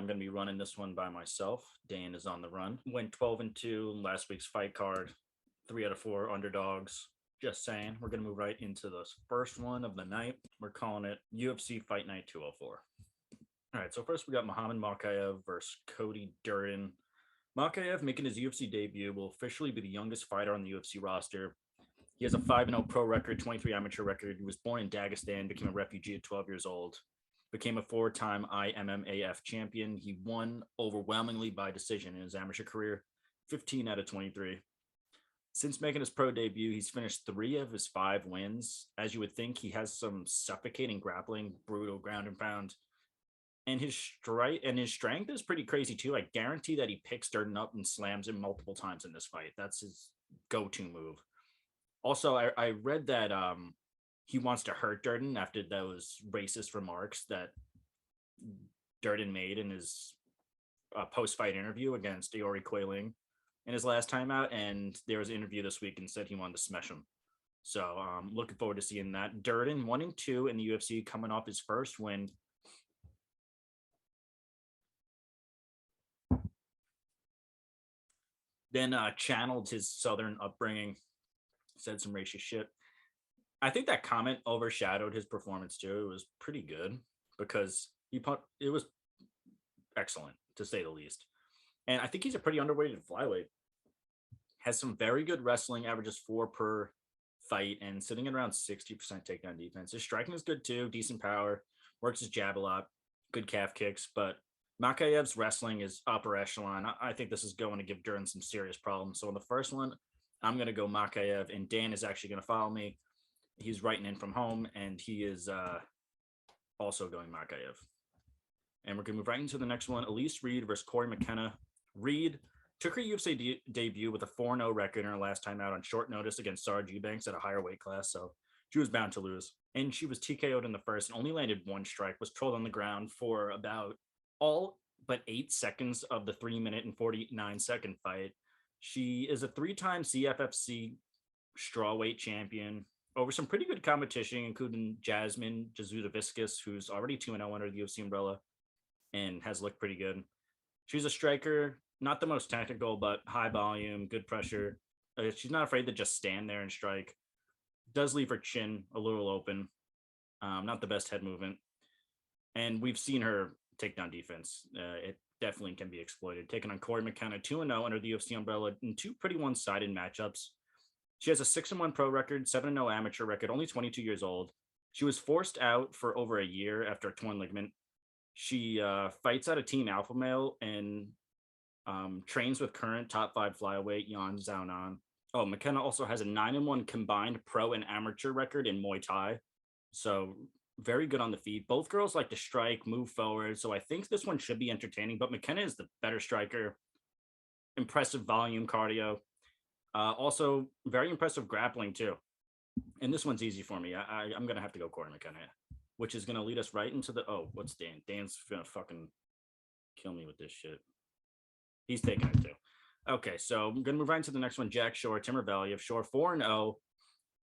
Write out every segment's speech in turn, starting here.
going to be running this one by myself. Dan is on the run. Went 12-2 last week's fight card. 3 out of 4 underdogs. Just saying. We're going to move right into the first one of the night. We're calling it UFC Fight Night 204. All right, so first we got Muhammad Mokaev versus Cody Durden. Mokaev, making his UFC debut, will officially be the youngest fighter on the UFC roster. He has a 5-0 pro record, 23 amateur record. He was born in Dagestan, became a refugee at 12 years old, became a 4-time IMMAF champion. He won overwhelmingly by decision in his amateur career, 15 out of 23. Since making his pro debut, he's finished 3 of his 5 wins. As you would think, he has some suffocating grappling, brutal ground and pound. And his strength is pretty crazy too. I guarantee that he picks Durden up and slams him multiple times in this fight. That's his go-to move. Also, I read that he wants to hurt Durden after those racist remarks that Durden made in his post-fight interview against Iori Quailing in his last time out. And there was an interview this week and said he wanted to smash him. So looking forward to seeing that. Durden 1-2 in the UFC, coming off his first win. Then channeled his Southern upbringing, said some racist shit. I think that comment overshadowed his performance too. It was pretty good because it was excellent, to say the least. And I think he's a pretty underrated flyweight. Has some very good wrestling, averages 4 per fight, and sitting at around 60% takedown defense. His striking is good too, decent power, works his jab a lot, good calf kicks, but Makaev's wrestling is upper echelon. I think this is going to give Durden some serious problems. So in the first one, I'm going to go Makaev, and Dan is actually going to follow me. He's writing in from home, and he is also going Makaev. And we're going to move right into the next one. Elise Reed versus Corey McKenna. Reed took her UFC debut with a 4-0 record in her last time out on short notice against Sarge Eubanks at a higher weight class, so she was bound to lose. And she was TKO'd in the first and only landed 1 strike, was trolled on the ground for about all but 8 seconds of the 3-minute and 49-second fight. She is a 3-time CFFC strawweight champion over some pretty good competition, including Jasmine Jasudavicius, who's already 2-0 under the UFC umbrella and has looked pretty good. She's a striker, not the most technical, but high volume, good pressure. She's not afraid to just stand there and strike. Does leave her chin a little open. Not the best head movement. And we've seen her takedown defense. It definitely can be exploited. Taking on Corey McKenna, 2-0 under the UFC umbrella in 2 pretty one-sided matchups. She has a 6-1 pro record, 7-0 amateur record, only 22 years old. She was forced out for over a year after a torn ligament. She fights out of Team Alpha Male and trains with current top 5 flyweight Yan Xiaonan. Oh, McKenna also has a 9-1 combined pro and amateur record in Muay Thai. So very good on the feet. Both girls like to strike, move forward. So I think this one should be entertaining, but McKenna is the better striker. Impressive volume cardio. Also very impressive grappling too. And this one's easy for me. I'm going to have to go Corey McKenna, which is going to lead us right into the, what's Dan? Dan's going to fucking kill me with this shit. He's taking it too. Okay, so I'm going to move right into the next one. Jack Shore, Timur Valiev. Shore 4-0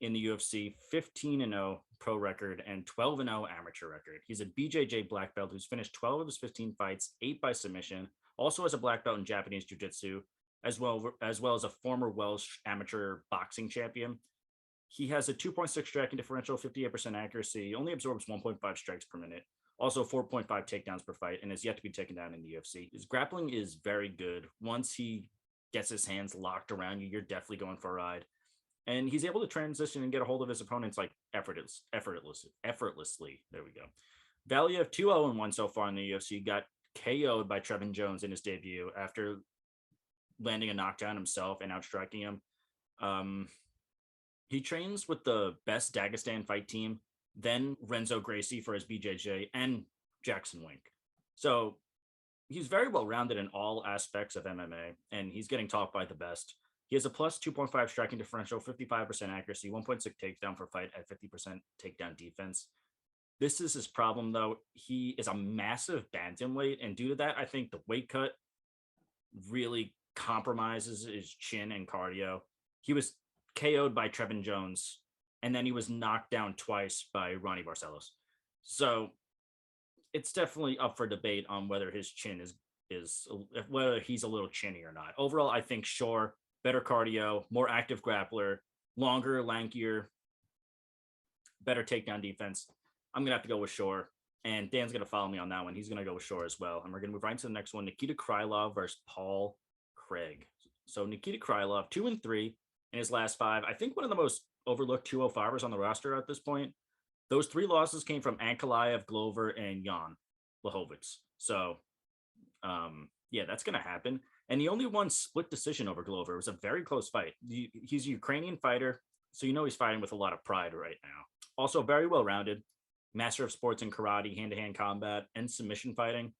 in the UFC, 15-0 pro record, and 12-0 amateur record. He's a BJJ black belt who's finished 12 of his 15 fights, 8 by submission. Also has a black belt in Japanese jiu-jitsu, as well as a former Welsh amateur boxing champion. He has a 2.6 striking differential, 58% accuracy. He only absorbs 1.5 strikes per minute. Also 4.5 takedowns per fight, and is yet to be taken down in the UFC. His grappling is very good. Once he gets his hands locked around you, you're definitely going for a ride. And he's able to transition and get a hold of his opponents like effortlessly. There we go. Valiev 2-0-1 so far in the UFC. Got KO'd by Trevin Jones in his debut after landing a knockdown himself and outstriking him. He trains with the best Dagestan fight team, then Renzo Gracie for his BJJ, and Jackson Wink. So he's very well rounded in all aspects of MMA, and he's getting taught by the best. He has a plus 2.5 striking differential, 55% accuracy, 1.6 takedown per fight at 50% takedown defense. This is his problem, though. He is a massive bantamweight, and due to that, I think the weight cut really compromises his chin and cardio. He was KO'd by Trevin Jones, and then he was knocked down twice by Ronnie Barcelos. So it's definitely up for debate on whether his chin is whether he's a little chinny or not. Overall, I think Shore, better cardio, more active grappler, longer, lankier, better takedown defense. I'm gonna have to go with Shore, and Dan's gonna follow me on that one. He's gonna go with Shore as well, and we're gonna move right into the next one: Nikita Krylov versus Paul Craig. So Nikita Krylov, 2-3 in his last five. I think one of the most overlooked 205ers on the roster at this point. Those three losses came from Ankalaev, Glover, and Jan Blachowicz. So, yeah, that's going to happen. And he only won split decision over Glover. It was a very close fight. He's a Ukrainian fighter, so you know he's fighting with a lot of pride right now. Also, very well rounded, master of sports in karate, hand to hand combat, and submission fighting.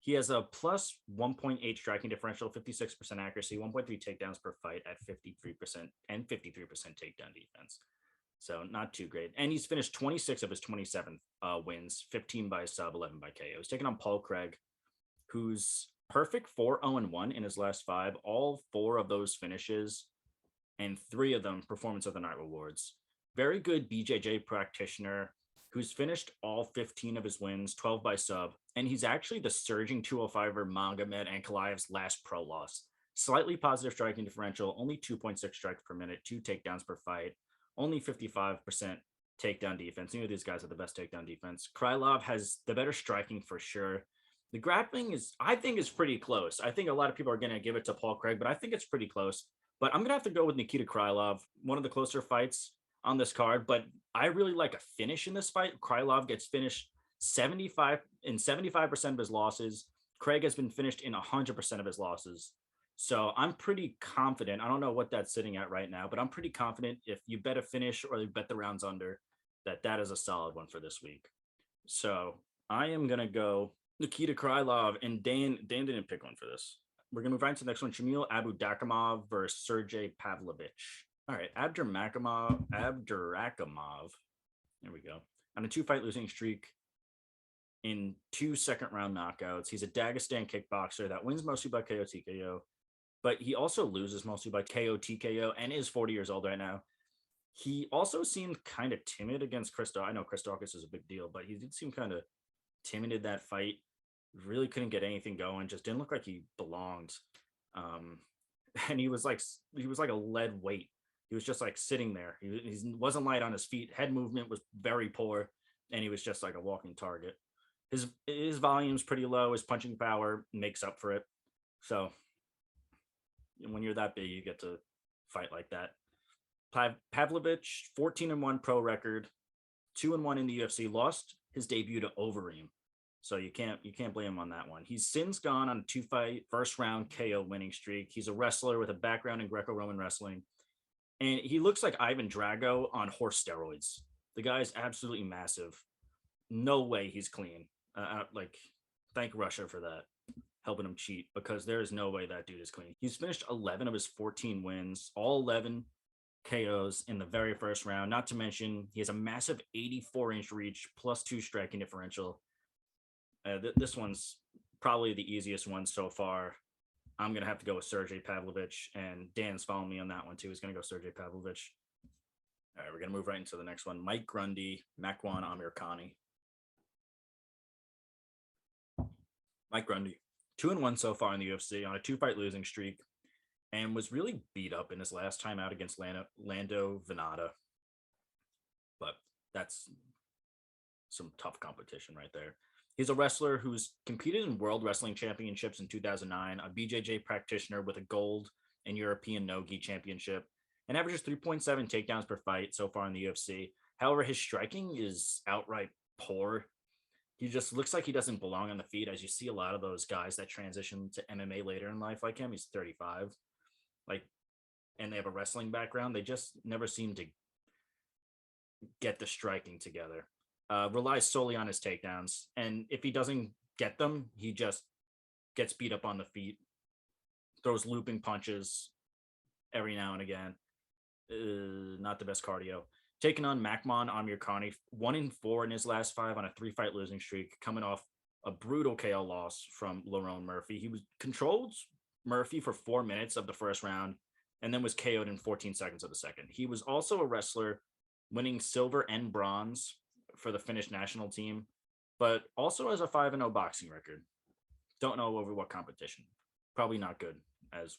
He has a plus 1.8 striking differential, 56% accuracy, 1.3 takedowns per fight at 53% and 53% takedown defense. So not too great. And he's finished 26 of his 27 wins, 15 by sub, 11 by KO. He's taking on Paul Craig, who's perfect 4-0-1 in his last five. All four of those finishes and three of them performance of the night rewards. Very good BJJ practitioner who's finished all 15 of his wins, 12 by sub. And he's actually the surging 205er Magomed Ankalaev's last pro loss. Slightly positive striking differential, only 2.6 strikes per minute, 2 takedowns per fight, only 55% takedown defense. Neither of these guys have the best takedown defense. Krylov has the better striking for sure. The grappling I think, is pretty close. I think a lot of people are going to give it to Paul Craig, but I think it's pretty close. But I'm going to have to go with Nikita Krylov, one of the closer fights on this card. But I really like a finish in this fight. Krylov gets finished 75% of his losses. Craig has been finished in 100% of his losses. So I'm pretty confident. I don't know what that's sitting at right now, but I'm pretty confident if you bet a finish or you bet the rounds under, that is a solid one for this week. So I am going to go Nikita Krylov, and Dan didn't pick one for this. We're going to move right to the next one: Shamil Abdurakhimov versus Sergey Pavlovich. All right, Abdurakhimov. There we go. On a 2-fight losing streak in 2 second-round knockouts. He's a Dagestan kickboxer that wins mostly by KO TKO, but he also loses mostly by KO TKO and is 40 years old right now. He also seemed kind of timid against Christoph. I know Christoph is a big deal, but he did seem kind of timid in that fight. Really couldn't get anything going. Just didn't look like he belonged. And he was like a lead weight. He was just like sitting there. He wasn't light on his feet. Head movement was very poor, and he was just like a walking target. His volume's pretty low. His punching power makes up for it. So when you're that big, you get to fight like that. Pavlovich, 14-1 pro record, 2-1 in the UFC. Lost his debut to Overeem, so you can't blame him on that one. He's since gone on a 2-fight first round KO winning streak. He's a wrestler with a background in Greco-Roman wrestling, and he looks like Ivan Drago on horse steroids. The guy's absolutely massive. No way he's clean. Thank Russia for that, helping him cheat, because there is no way that dude is clean. He's finished 11 of his 14 wins, all 11 KOs in the very first round. Not to mention, he has a massive 84-inch reach, plus 2 striking differential. This one's probably the easiest one so far. I'm going to have to go with Sergey Pavlovich, and Dan's following me on that one too. He's going to go Sergey Pavlovich. All right, we're going to move right into the next one. Mike Grundy, Makwan Amirkhani. Mike Grundy, 2-1 so far in the UFC on a 2-fight losing streak, and was really beat up in his last time out against Lando Venata. But that's some tough competition right there. He's a wrestler who's competed in World Wrestling Championships in 2009, a BJJ practitioner with a gold and European no-gi championship, and averages 3.7 takedowns per fight so far in the UFC. However, his striking is outright poor. He just looks like he doesn't belong on the feet, as you see a lot of those guys that transition to MMA later in life like him. He's 35. And they have a wrestling background. They just never seem to get the striking together. Relies solely on his takedowns. And if he doesn't get them, he just gets beat up on the feet, throws looping punches every now and again. Not the best cardio. Taking on Makwan Amirkhani, 1-4 in his last 5 on a 3-fight losing streak, coming off a brutal KO loss from Lerone Murphy. He controlled Murphy for 4 minutes of the first round, and then was KO'd in 14 seconds of the second. He was also a wrestler winning silver and bronze for the Finnish national team but also has a 5-0 boxing record. Don't know over what competition. Probably not good as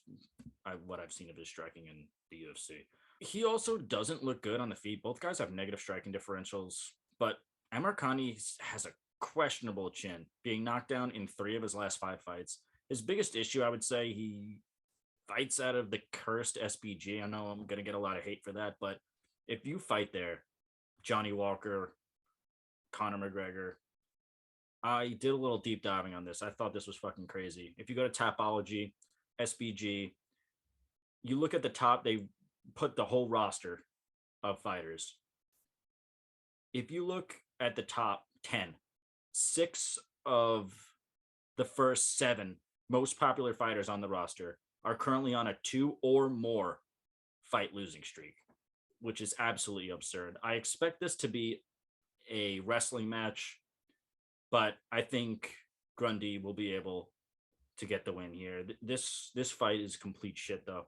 what I've seen of his striking in the UFC. He also doesn't look good on the feet. Both guys have negative striking differentials, but Amirkhani has a questionable chin, being knocked down in 3 of his last 5 fights. His biggest issue, I would say, he fights out of the cursed SBG. I know I'm going to get a lot of hate for that, but if you fight there, Johnny Walker, Conor McGregor, I did a little deep diving on this. I thought this was fucking crazy. If you go to Tapology, SBG, you look at the top, they put the whole roster of fighters. If you look at the top 10, 6 of the first 7 most popular fighters on the roster are currently on a 2 or more fight losing streak, which is absolutely absurd. I expect this to be a wrestling match, but I think Grundy will be able to get the win here. This fight is complete shit though.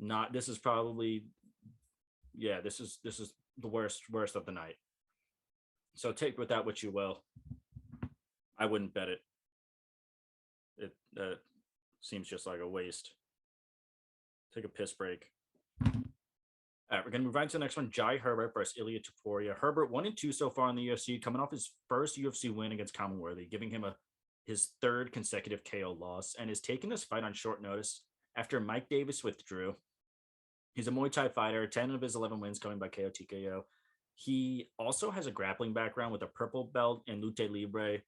Not this is probably this is the worst of the night. So take with that what you will. I wouldn't bet it. It seems just like a waste. Take a piss break. All right, we're gonna move right to the next one. Jai Herbert versus Ilya Topuria. Herbert 1-2 so far in the UFC, coming off his first UFC win against Commonworthy, giving him his 3rd consecutive KO loss, and is taking this fight on short notice after Mike Davis withdrew. He's a Muay Thai fighter, 10 of his 11 wins coming by KO TKO. He also has a grappling background with a purple belt in Lutte Libre,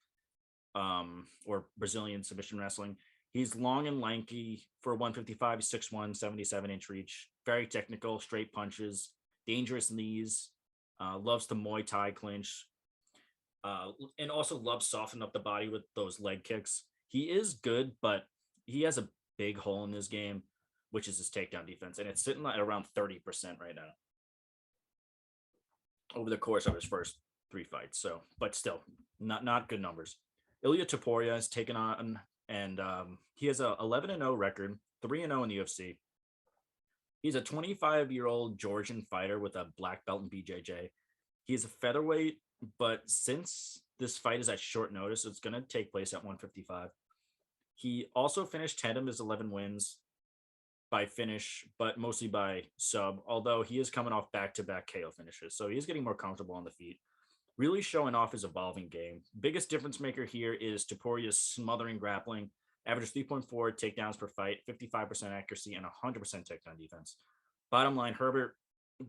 or Brazilian submission wrestling. He's long and lanky for 155, 6'1", 77-inch reach. Very technical, straight punches, dangerous knees, loves to Muay Thai clinch, and also loves softening up the body with those leg kicks. He is good, but he has a big hole in his game, which is his takedown defense, and it's sitting at around 30% right now over the course of his first 3 fights. So, but still, not good numbers. Ilya Topuria has taken on, and he has a 11-0 record, 3-0 in the UFC. He's a 25-year-old Georgian fighter with a black belt in BJJ. He's a featherweight, but since this fight is at short notice, it's going to take place at 155. He also finished 10 of his 11 wins by finish, but mostly by sub, although he is coming off back-to-back KO finishes, so he's getting more comfortable on the feet, really showing off his evolving game. Biggest difference maker here is Topuria's smothering grappling, averages 3.4 takedowns per fight, 55% accuracy, and 100% takedown defense. Bottom line, Herbert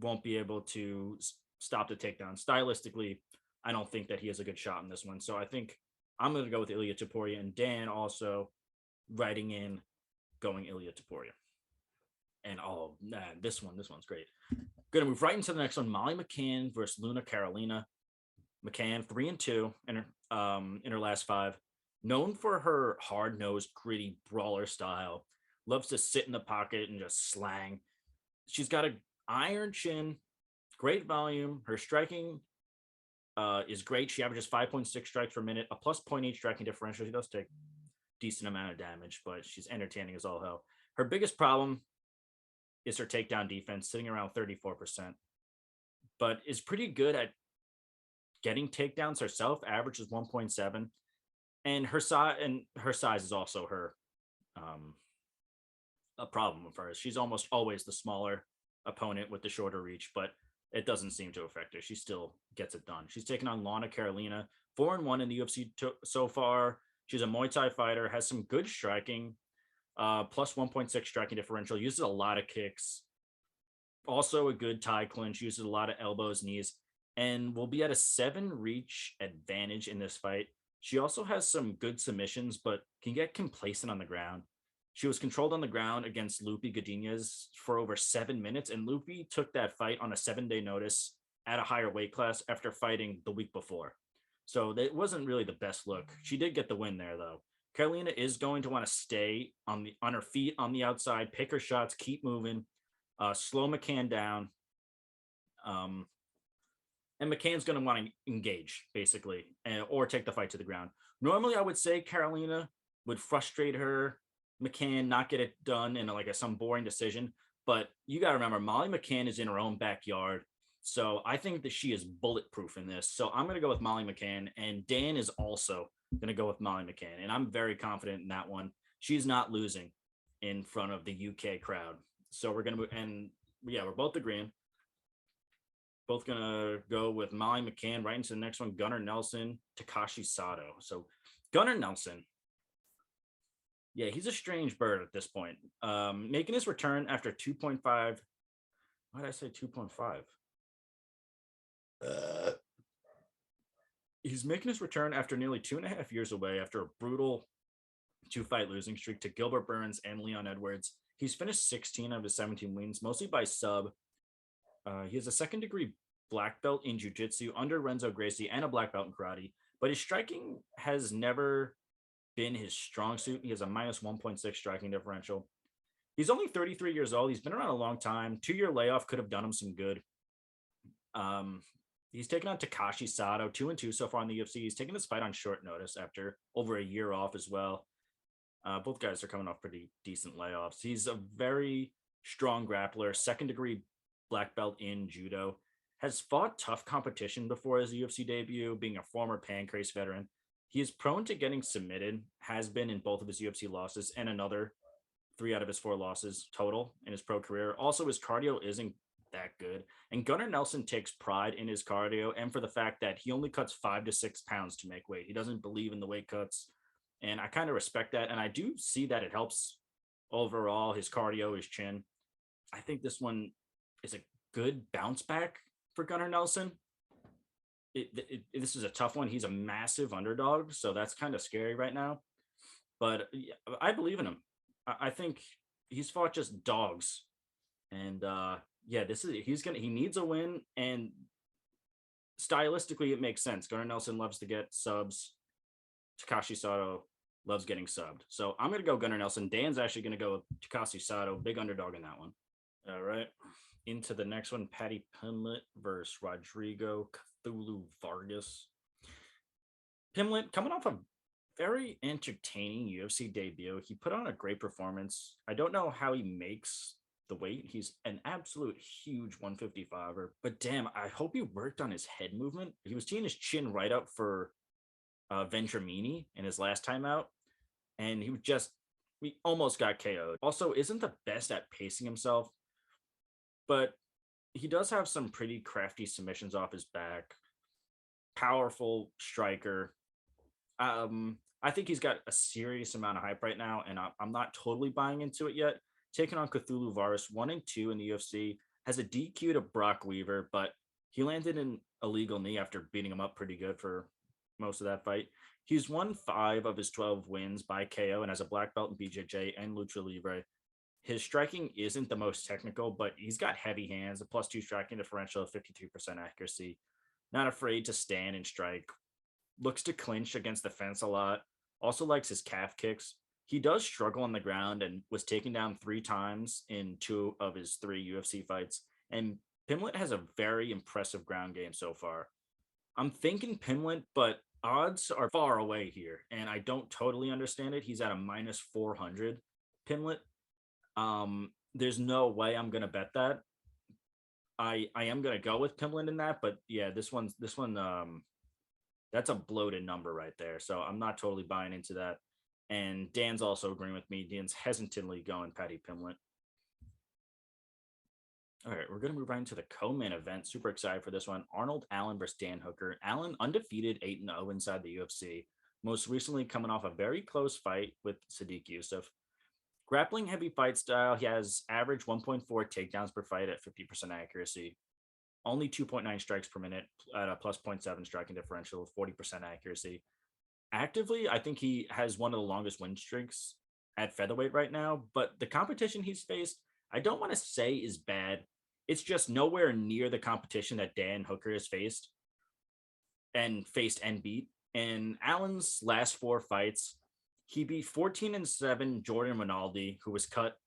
won't be able to stop the takedown. Stylistically, I don't think that he has a good shot in this one, so I think I'm going to go with Ilya Topuria, and Dan also writing in going Ilya Topuria. And this one's great. Going to move right into the next one. Molly McCann versus Luna Carolina. McCann 3-2 in her last 5. Known for her hard-nosed, gritty brawler style. Loves to sit in the pocket and just slang. She's got an iron chin, great volume. Her striking is great. She averages 5.6 strikes per minute, a plus 0.8 striking differential. She does take decent amount of damage, but she's entertaining as all hell. Her biggest problem is her takedown defense, sitting around 34%, but is pretty good at getting takedowns herself. Average is 1.7, and her size is also her a problem of hers. She's almost always the smaller opponent with the shorter reach, but it doesn't seem to affect her. She still gets it done. She's taken on Lana Carolina, 4-1 in the UFC so far. She's a Muay Thai fighter, has some good striking, plus 1.6 striking differential, uses a lot of kicks, also a good Thai clinch, uses a lot of elbows, knees, and will be at a 7 reach advantage in this fight. She also has some good submissions, but can get complacent on the ground. She was controlled on the ground against Lupi Godinez for over 7 minutes, and Lupi took that fight on a 7-day notice at a higher weight class after fighting the week before. So it wasn't really the best look. She did get the win there, though. Carolina is going to want to stay on her feet on the outside, pick her shots, keep moving, slow McCann down. And McCann's going to want to engage, basically, or take the fight to the ground. Normally, I would say Carolina would frustrate her, McCann not get it done in some boring decision. But you got to remember, Molly McCann is in her own backyard. So I think that she is bulletproof in this. So I'm going to go with Molly McCann, and Dan is also going to go with Molly McCann, and I'm very confident in that one. She's not losing in front of the UK crowd. So we're going to, and yeah, we're both agreeing. Both going to go with Molly McCann right into the next one. Gunnar Nelson, Takashi Sato. So Gunnar Nelson, yeah, he's a strange bird at this point. Making his return after 2.5. Why did I say 2.5? He's making his return after nearly 2.5 years away after a brutal two-fight losing streak to Gilbert Burns and Leon Edwards. He's finished 16 of his 17 wins, mostly by sub. He has a second-degree black belt in jiu-jitsu under Renzo Gracie and a black belt in karate, but his striking has never been his strong suit. He has a minus 1.6 striking differential. He's only 33 years old. He's been around a long time. 2-year layoff could have done him some good. He's taken on Takashi Sato, 2-2 so far in the UFC. He's taken this fight on short notice after over a year off as well. Both guys are coming off pretty decent layoffs. He's a very strong grappler, second-degree black belt in judo, has fought tough competition before his UFC debut, being a former Pancrase veteran. He is prone to getting submitted, has been in both of his UFC losses and another 3 out of his 4 losses total in his pro career. Also, his cardio isn't that good. And Gunnar Nelson takes pride in his cardio and for the fact that he only cuts 5 to 6 pounds to make weight. He doesn't believe in the weight cuts. And I kind of respect that. And I do see that it helps overall his cardio, his chin. I think this one is a good bounce back for Gunnar Nelson. This is a tough one. He's a massive underdog, so that's kind of scary right now. But I believe in him. I think he's fought just dogs, and yeah, he needs a win, and stylistically it makes sense. Gunnar Nelson loves to get subs. Takashi Sato loves getting subbed, so I'm gonna go Gunnar Nelson. Dan's actually gonna go Takashi Sato, big underdog in that one. All right, into the next one: Paddy Pimblett versus Rodrigo Cthulhu Vargas. Pimblett coming off a very entertaining UFC debut. He put on a great performance. I don't know how he makes the weight. He's an absolute huge 155er, but damn, I hope he worked on his head movement. He was teeing his chin right up for Venturini in his last time out, and he almost got KO'd. Also, isn't the best at pacing himself, but he does have some pretty crafty submissions off his back. Powerful striker. I think he's got a serious amount of hype right now, and I'm not totally buying into it yet. Taking on Cthulhu Vargas, 1-2 in the UFC, has a DQ to Brock Weaver, but he landed an illegal knee after beating him up pretty good for most of that fight. He's won 5 of his 12 wins by KO and has a black belt in BJJ and Lucha Libre. His striking isn't the most technical, but he's got heavy hands, a +2 striking differential of 53% accuracy. Not afraid to stand and strike. Looks to clinch against the fence a lot. Also likes his calf kicks. He does struggle on the ground and was taken down 3 times in 2 of his 3 UFC fights. And Pimblett has a very impressive ground game so far. I'm thinking Pimblett, but odds are far away here, and I don't totally understand it. He's at a minus 400. Pimblett. There's no way I'm gonna bet that. I am gonna go with Pimblett in that, but yeah, this one that's a bloated number right there. So I'm not totally buying into that. And Dan's also agreeing with me. Dan's hesitantly going Paddy Pimblett. All right, we're going to move right into the co-main event. Super excited for this one. Arnold Allen versus Dan Hooker. Allen undefeated 8-0 inside the UFC. Most recently coming off a very close fight with Sadiq Yusuf. Grappling heavy fight style. He has average 1.4 takedowns per fight at 50% accuracy. Only 2.9 strikes per minute at a +0.7 striking differential of 40% accuracy. Actively, I think he has one of the longest win streaks at featherweight right now, but the competition he's faced, I don't want to say is bad. It's just nowhere near the competition that Dan Hooker has faced and beat. In Allen's last 4 fights, he beat 14-7 Jordan Rinaldi, who was cut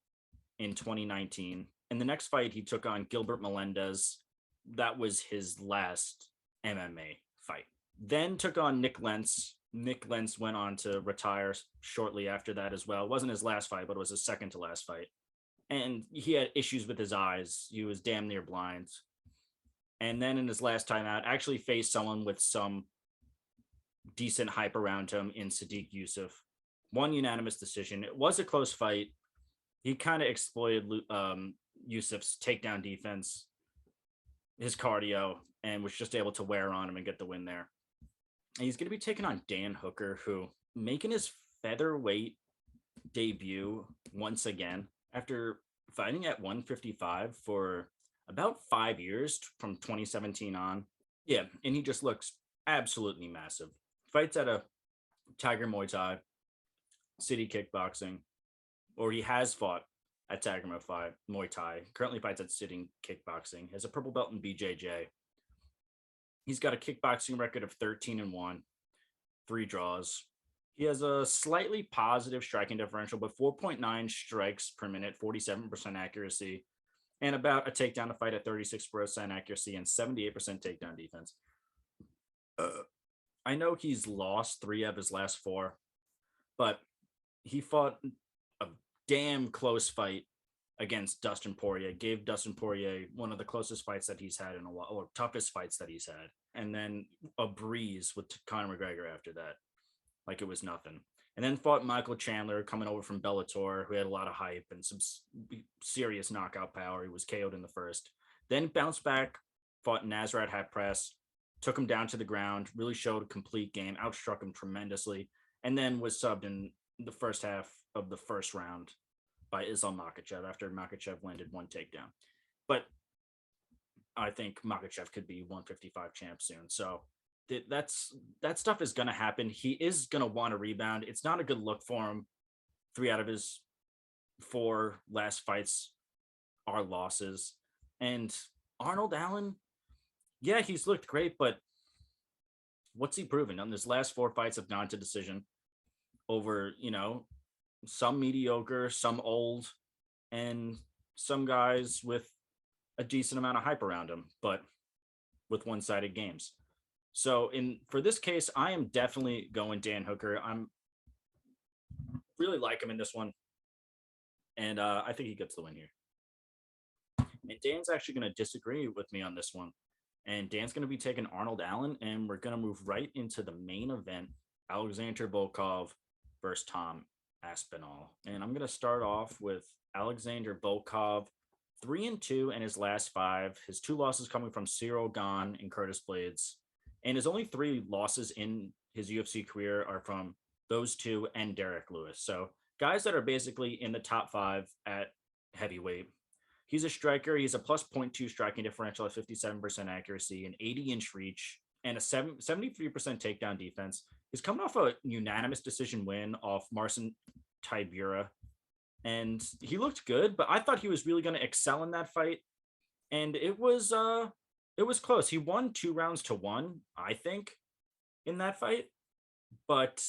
in 2019. In the next fight, he took on Gilbert Melendez. That was his last MMA fight. Then took on Nick Lentz. Nick Lentz went on to retire shortly after that as well. It wasn't his last fight, but it was his second to last fight. And he had issues with his eyes. He was damn near blind. And then in his last time out, actually faced someone with some decent hype around him in Sadiq Yusuf. One unanimous decision. It was a close fight. He kind of exploited Yusuf's takedown defense, his cardio, and was just able to wear on him and get the win there. And he's going to be taking on Dan Hooker, who making his featherweight debut once again after fighting at 155 for about 5 years from 2017 on. Yeah, and he just looks absolutely massive. Fights at a Tiger Muay Thai, City Kickboxing, or he has fought at Tiger Muay Thai. Currently fights at City Kickboxing. He has a purple belt in BJJ. He's got a kickboxing record of 13-1, 3 draws. He has a slightly positive striking differential, but 4.9 strikes per minute, 47% accuracy, and about a takedown to fight at 36% accuracy and 78% takedown defense. I know he's lost 3 of his last 4, but he fought a damn close fight against Dustin Poirier, gave Dustin Poirier one of the closest fights that he's had in a while, or toughest fights that he's had, and then a breeze with Conor McGregor after that, like it was nothing. And then fought Michael Chandler coming over from Bellator, who had a lot of hype and some serious knockout power. He was KO'd in the first. Then bounced back, fought Nasrat Haqparast, took him down to the ground, really showed a complete game, outstruck him tremendously, and then was subbed in the first half of the first round by Islam Makhachev after Makhachev landed 1 takedown. But I think Makhachev could be 155 champ soon. So that stuff is going to happen. He is going to want to rebound. It's not a good look for him. 3 out of his 4 last fights are losses. And Arnold Allen, yeah, he's looked great, but what's he proven? On his last 4 fights have gone to decision over, some mediocre, some old, and some guys with a decent amount of hype around him, but with one-sided games. So for this case, I am definitely going Dan Hooker. I'm really like him in this one, and I think he gets the win here. And Dan's actually going to disagree with me on this one, and Dan's going to be taking Arnold Allen, and we're going to move right into the main event: Alexander Volkov versus Tom Aspinall. And I'm going to start off with Alexander Volkov, 3-2 in his last 5. His 2 losses coming from Cyril Gane and Curtis Blades. And his only 3 losses in his UFC career are from those 2 and Derek Lewis. So guys that are basically in the top 5 at heavyweight. He's a striker. He's a plus 0.2 striking differential at 57% accuracy, an 80-inch reach, and a 73% takedown defense. He's coming off a unanimous decision win off Marcin Tybura, and he looked good, but I thought he was really going to excel in that fight, and it was close. He won 2 rounds to 1, I think, in that fight, but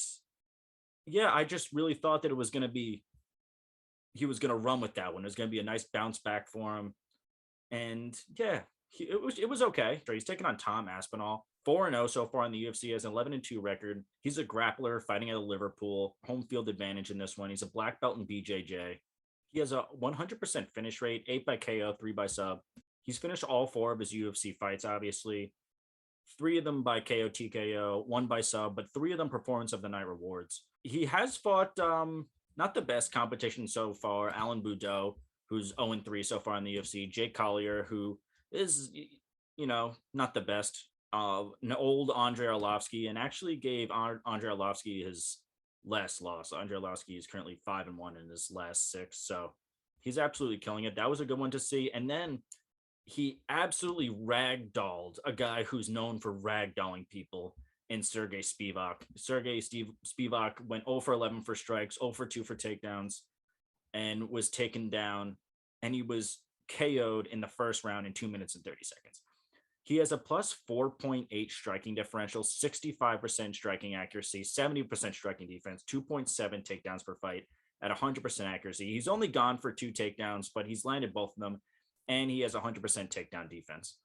yeah, I just really thought that it was going to be, he was going to run with that one. It was going to be a nice bounce back for him, and yeah, it was okay. He's taking on Tom Aspinall, 4-0 so far in the UFC, has an 11-2 record. He's a grappler fighting out of Liverpool, home field advantage in this one. He's a black belt in BJJ. He has a 100% finish rate, 8 by KO, 3 by sub. He's finished all 4 of his UFC fights, obviously. 3 of them by KO, TKO, 1 by sub, but 3 of them performance of the night rewards. He has fought not the best competition so far. Alan Boudreaux, who's 0-3 so far in the UFC. Jake Collier, who is, not the best. An old Andrei Arlovsky, and actually gave Andrei Arlovsky his last loss. Andrei Arlovsky is currently 5-1 in his last 6, so he's absolutely killing it. That was a good one to see. And then he absolutely ragdolled a guy who's known for ragdolling people in Sergey Spivak. Spivak went 0 for 11 for strikes, 0 for 2 for takedowns, and was taken down, and he was KO'd in the first round in 2 minutes and 30 seconds. He has a plus 4.8 striking differential, 65% striking accuracy, 70% striking defense, 2.7 takedowns per fight at 100% accuracy. He's only gone for 2 takedowns, but he's landed both of them, and he has 100% takedown defense.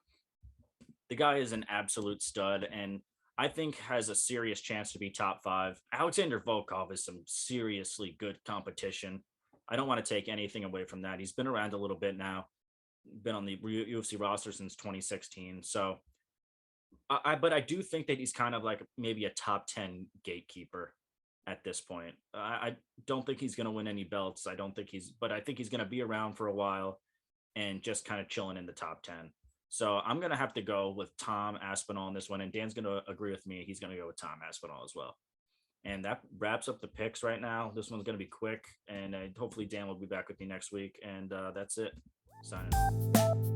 The guy is an absolute stud, and I think has a serious chance to be top 5. Alexander Volkov is some seriously good competition. I don't want to take anything away from that. He's been around a little bit now. been on the UFC roster since 2016. So but I do think that he's kind of like maybe a top 10 gatekeeper at this point. I don't think he's going to win any belts. But I think he's going to be around for a while and just kind of chilling in the top 10. So I'm going to have to go with Tom Aspinall on this one. And Dan's going to agree with me. He's going to go with Tom Aspinall as well. And that wraps up the picks right now. This one's going to be quick. And hopefully Dan will be back with me next week. And that's it. Signing off.